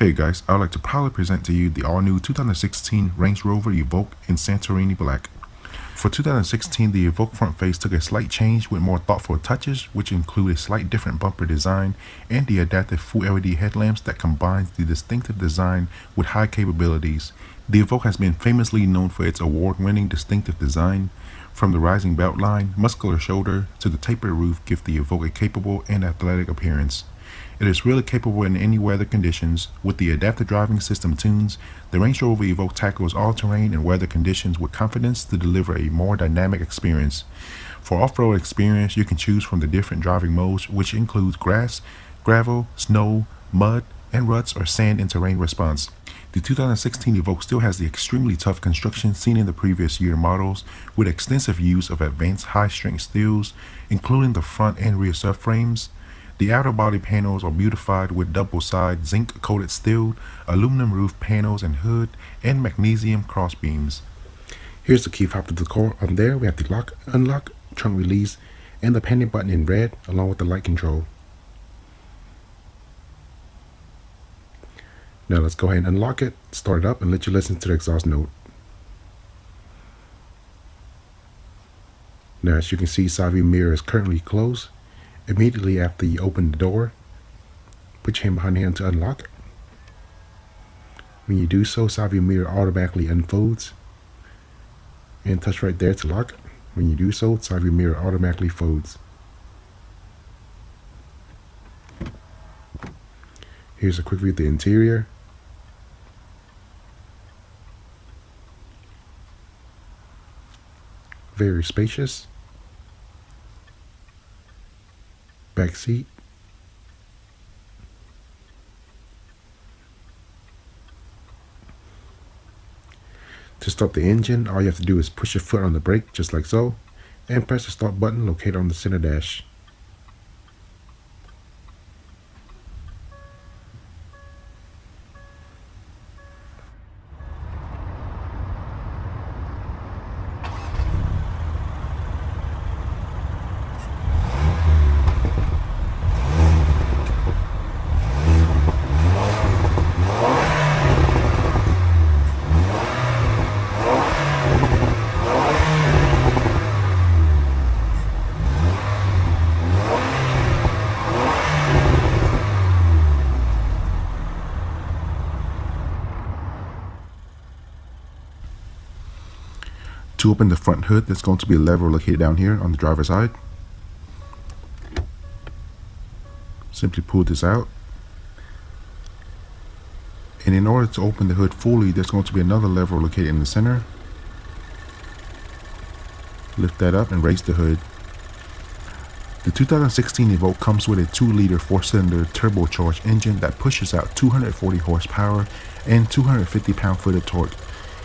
Hey guys, I would like to proudly present to you the all-new 2016 Range Rover Evoque in Santorini Black. For 2016, the Evoque front face took a slight change with more thoughtful touches, which include a slight different bumper design and the adaptive full LED headlamps that combines the distinctive design with high capabilities. The Evoque has been famously known for its award-winning distinctive design. From the rising belt line, muscular shoulder, to the tapered roof give the Evoque a capable and athletic appearance. It is really capable in any weather conditions. With the adaptive driving system tunes, the Range Rover Evoque tackles all terrain and weather conditions with confidence to deliver a more dynamic experience. For off-road experience, you can choose from the different driving modes, which includes grass, gravel, snow, mud, and ruts or sand and terrain response. The 2016 Evoque still has the extremely tough construction seen in the previous year models, with extensive use of advanced high-strength steels, including the front and rear subframes. The outer body panels are beautified with double-side zinc-coated steel, aluminum roof panels and hood, and magnesium crossbeams. Here's the key fob to the car. On there, we have the lock, unlock, trunk release, and the panic button in red, along with the light control. Now let's go ahead and unlock it, start it up, and let you listen to the exhaust note. Now, as you can see, side view mirror is currently closed. Immediately after you open the door, put your hand behind the hand to unlock it. When you do so, side view mirror automatically unfolds. And touch right there to lock it. When you do so, side view mirror automatically folds. Here's a quick view of the interior. Very spacious. Back seat. To start the engine, all you have to do is push your foot on the brake just like so, and press the start button located on the center dash. To open the front hood, there's going to be a lever located down here on the driver's side. Simply pull this out. And in order to open the hood fully, there's going to be another lever located in the center. Lift that up and raise the hood. The 2016 Evoque comes with a 2-liter 4-cylinder turbocharged engine that pushes out 240 horsepower and 250 pound-foot of torque.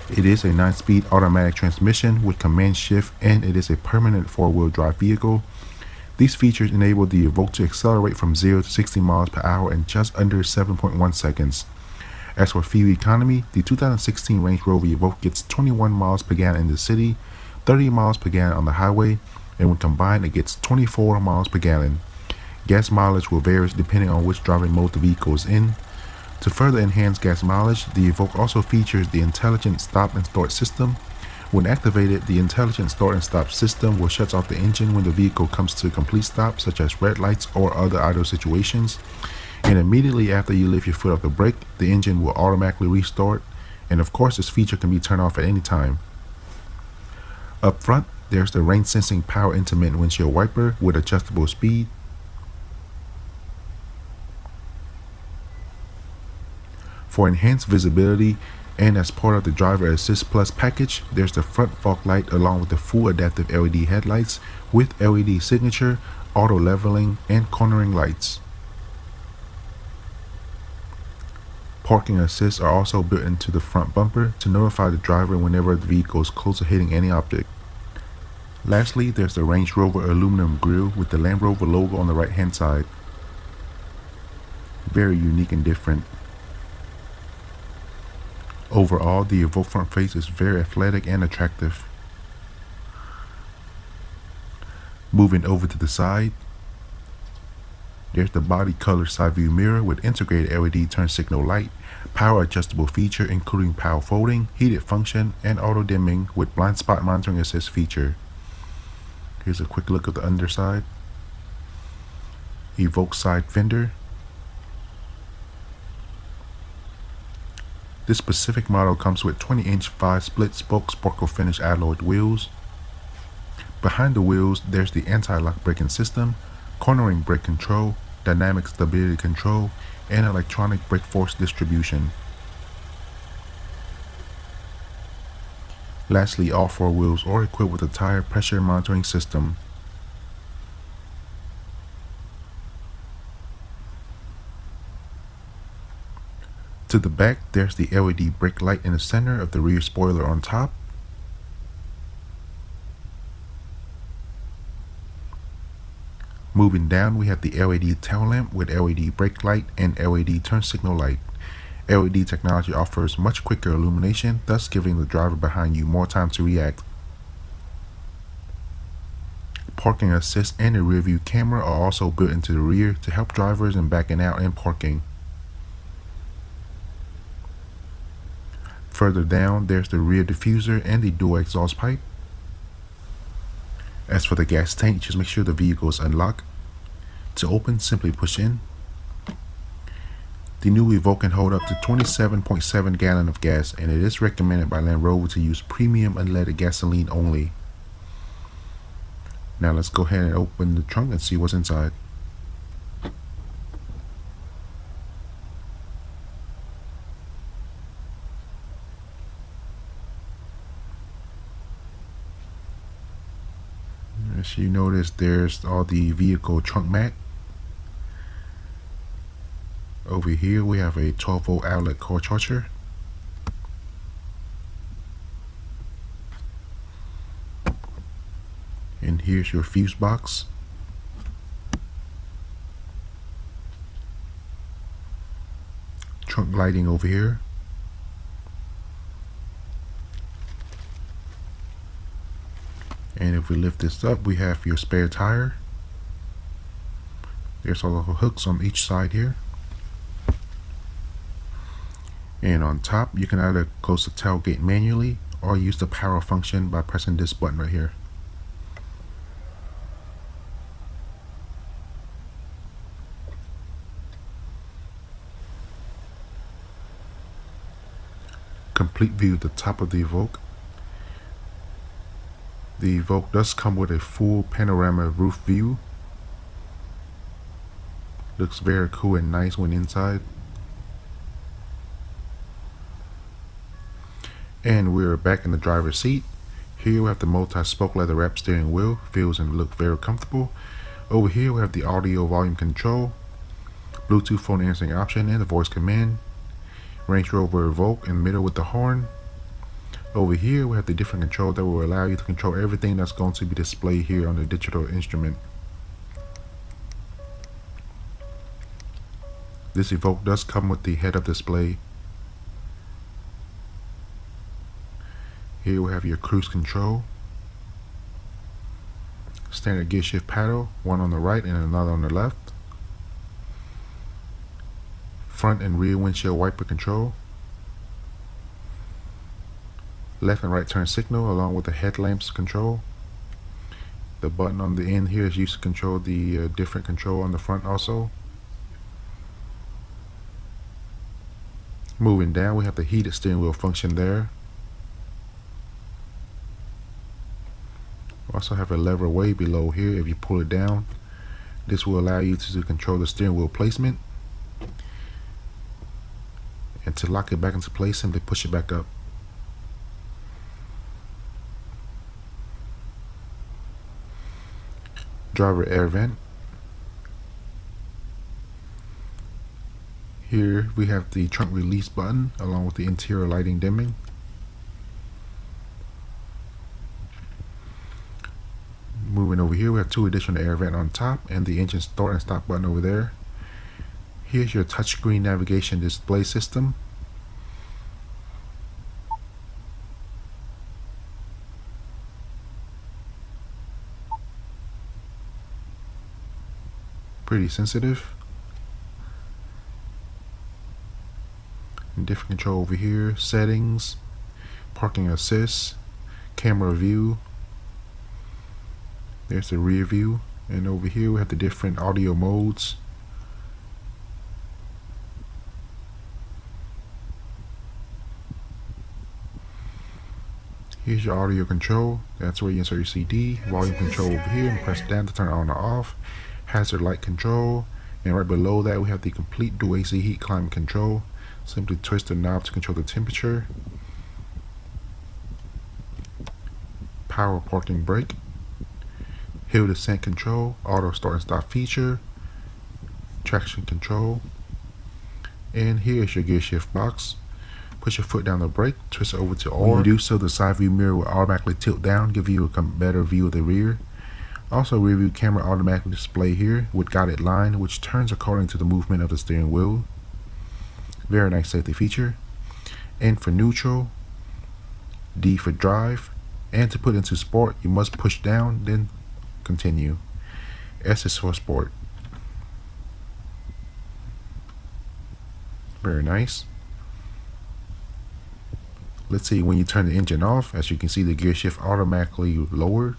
It is a 9-speed automatic transmission with command shift, and it is a permanent 4-wheel drive vehicle. These features enable the Evoque to accelerate from 0 to 60 miles per hour in just under 7.1 seconds. As for fuel economy, the 2016 Range Rover Evoque gets 21 miles per gallon in the city, 30 miles per gallon on the highway, and when combined it gets 24 miles per gallon. Gas mileage will vary depending on which driving mode the vehicle is in. To further enhance gas mileage, the Evoque also features the intelligent stop and start system. When activated, the intelligent start and stop system will shut off the engine when the vehicle comes to a complete stop, such as red lights or other idle situations. And immediately after you lift your foot off the brake, the engine will automatically restart. And of course, this feature can be turned off at any time. Up front, there's the rain sensing power intermittent windshield wiper with adjustable speed. For enhanced visibility and as part of the Driver Assist Plus package, there's the front fog light along with the full adaptive LED headlights with LED signature, auto leveling, and cornering lights. Parking assists are also built into the front bumper to notify the driver whenever the vehicle is close to hitting any object. Lastly, there's the Range Rover aluminum grille with the Land Rover logo on the right hand side. Very unique and different. Overall, the Evoque front face is very athletic and attractive. Moving over to the side, there's the body color side view mirror with integrated LED turn signal light, Power adjustable feature including power folding, heated function, and auto dimming with blind spot monitoring assist feature. Here's a quick look at the underside. Evoque side fender. This specific model comes with 20-inch 5-split spoke sparkle finish alloyed wheels. Behind the wheels, there's the anti-lock braking system, cornering brake control, dynamic stability control, and electronic brake force distribution. Lastly, all 4 wheels are equipped with a tire pressure monitoring system. To the back, there's the LED brake light in the center of the rear spoiler on top. Moving down, we have the LED tail lamp with LED brake light and LED turn signal light. LED technology offers much quicker illumination, thus giving the driver behind you more time to react. Parking assist and a rear view camera are also built into the rear to help drivers in backing out and parking. Further down, there's the rear diffuser and the dual exhaust pipe. As for the gas tank, just make sure the vehicle is unlocked. To open, simply push in. The new Evoque can hold up to 27.7 gallons of gas, and it is recommended by Land Rover to use premium unleaded gasoline only. Now let's go ahead and open the trunk and see what's inside. As you notice, there's all the vehicle trunk mat. Over here we have a 12-volt outlet car charger. And here's your fuse box. Trunk lighting over here. And if we lift this up, we have your spare tire. There's all the hooks on each side here. And on top, you can either close the tailgate manually or use the power function by pressing this button right here. Complete view of the top of the Evoque. The Evoque does come with a full panorama roof view. Looks very cool and nice when inside. And we're back in the driver's seat. Here we have the multi-spoke leather wrap steering wheel. Feels and looks very comfortable. Over here we have the audio volume control, Bluetooth phone answering option, and the voice command. Range Rover Evoque in the middle with the horn. Over here we have the different control that will allow you to control everything that's going to be displayed here on the digital instrument. This Evoque does come with the head-up display. Here we have your cruise control, standard gear shift paddle, one on the right and another on the left, front and rear windshield wiper control, left and right turn signal along with the headlamps control. The button on the end here is used to control the different control on the front also. Moving down, we have the heated steering wheel function there. We also have a lever way below here. If you pull it down, this will allow you to control the steering wheel placement. And to lock it back into place, simply push it back up. Driver air vent. Here we have the trunk release button along with the interior lighting dimming. Moving over here, we have 2 additional air vents on top and the engine start and stop button over there. Here's your touchscreen navigation display system. Pretty sensitive. different control over here. Settings, parking assist, camera view. There's the rear view. And over here we have the different audio modes. Here's your audio control. That's where you insert your CD. Volume control over here, and press down to turn it on or off. Hazard light control. And right below that we have the complete dual AC heat climate control. Simply twist the knob to control the temperature. Power parking brake. Hill descent control. Auto start and stop feature. Traction control. And here's your gear shift box. Push your foot down the brake, twist it over to R. When you do so, the side view mirror will automatically tilt down, give you a better view of the rear. Also, rear view camera automatically display here with guided line, which turns according to the movement of the steering wheel. Very nice safety feature. N for neutral, D for drive, and to put into sport, you must push down, then continue. S is for sport. Very nice. Let's see, when you turn the engine off, as you can see, the gear shift automatically lowered.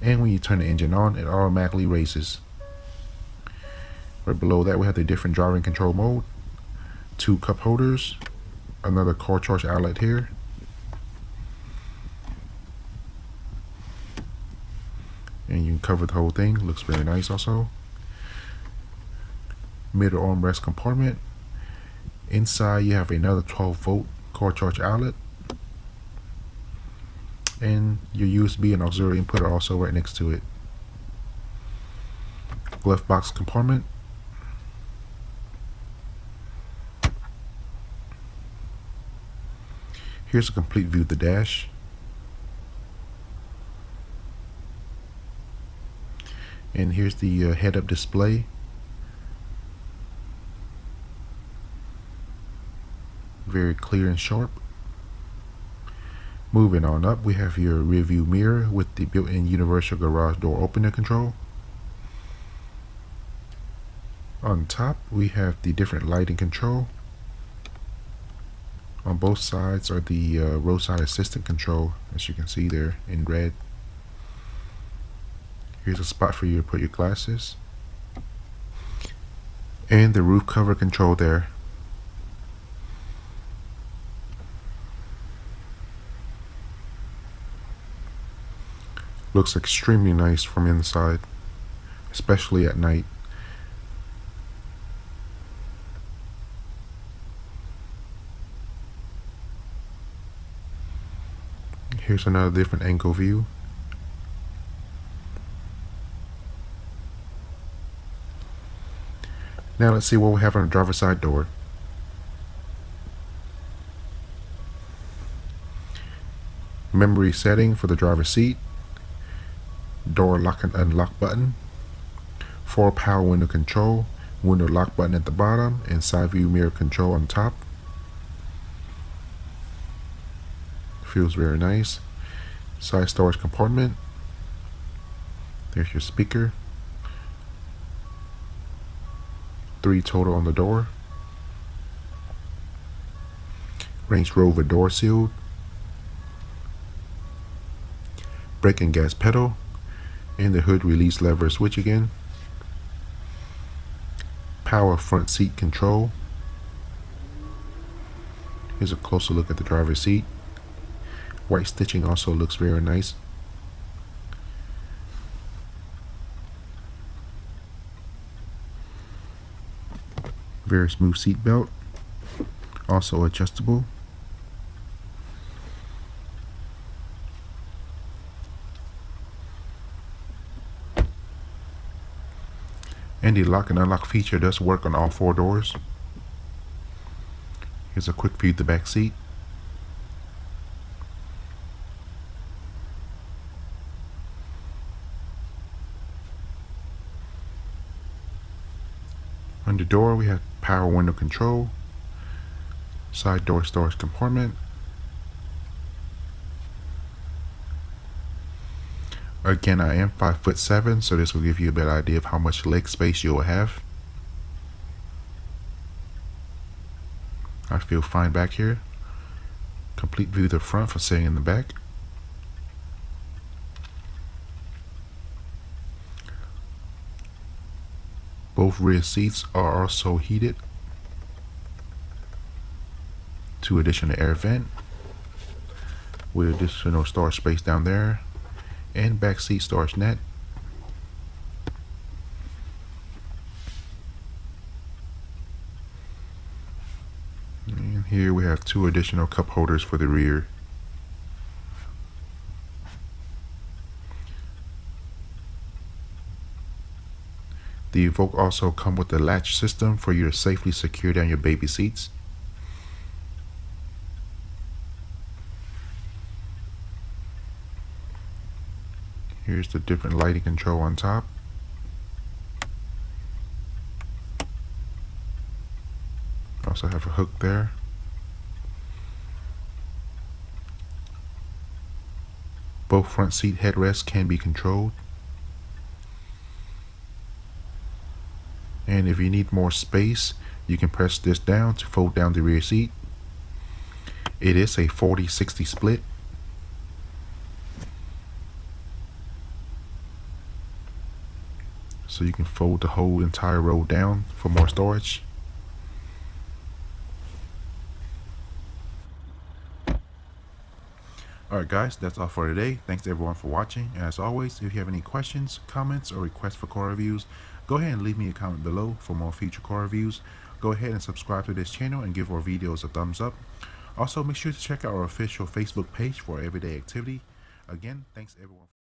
And when you turn the engine on, it automatically raises. Right below that, we have the different driving control mode. 2 cup holders, another car charge outlet here. And you can cover the whole thing, looks very nice also. Middle armrest compartment. Inside you have another 12-volt car charge outlet, and your USB and auxiliary input are also right next to it. Glove box compartment. Here's a complete view of the dash. And here's the head-up display. Very clear and sharp. Moving on up, we have your rear view mirror with the built-in universal garage door opener control. On top, we have the different lighting control. On both sides are the roadside assistant control, as you can see there in red. Here's a spot for you to put your glasses. And the roof cover control there. Looks extremely nice from inside, especially at night. Here's another different angle view. Now let's see what we have on the driver's side door. Memory setting for the driver's seat. Door lock and unlock button. 4 power window control. Window lock button at the bottom, and side view mirror control on top. Feels very nice. Side storage compartment. There's your speaker. 3 total on the door. Range Rover door seal. Brake and gas pedal. And the hood release lever switch again. Power front seat control. Here's a closer look at the driver's seat. White stitching also looks very nice. Very smooth seat belt. Also adjustable. And the lock and unlock feature does work on all 4 doors. Here's a quick view of the back seat. On the door we have power window control, side door storage compartment. Again, I am 5'7", so this will give you a better idea of how much leg space you will have. I feel fine back here. Complete view of the front for sitting in the back. Both rear seats are also heated. 2 additional air vent with additional storage space down there, and back seat storage net. And here we have 2 additional cup holders for the rear. The Evoque also comes with a latch system for you to safely secure down your baby seats. Here's the different lighting control on top. Also have a hook there. Both front seat headrests can be controlled. And if you need more space, you can press this down to fold down the rear seat. It is a 40-60 split. So you can fold the whole entire row down for more storage. Alright guys, that's all for today. Thanks to everyone for watching. And as always, if you have any questions, comments, or requests for car reviews, go ahead and leave me a comment below for more future car reviews. Go ahead and subscribe to this channel and give our videos a thumbs up. Also, make sure to check out our official Facebook page for everyday activity. Again, thanks everyone.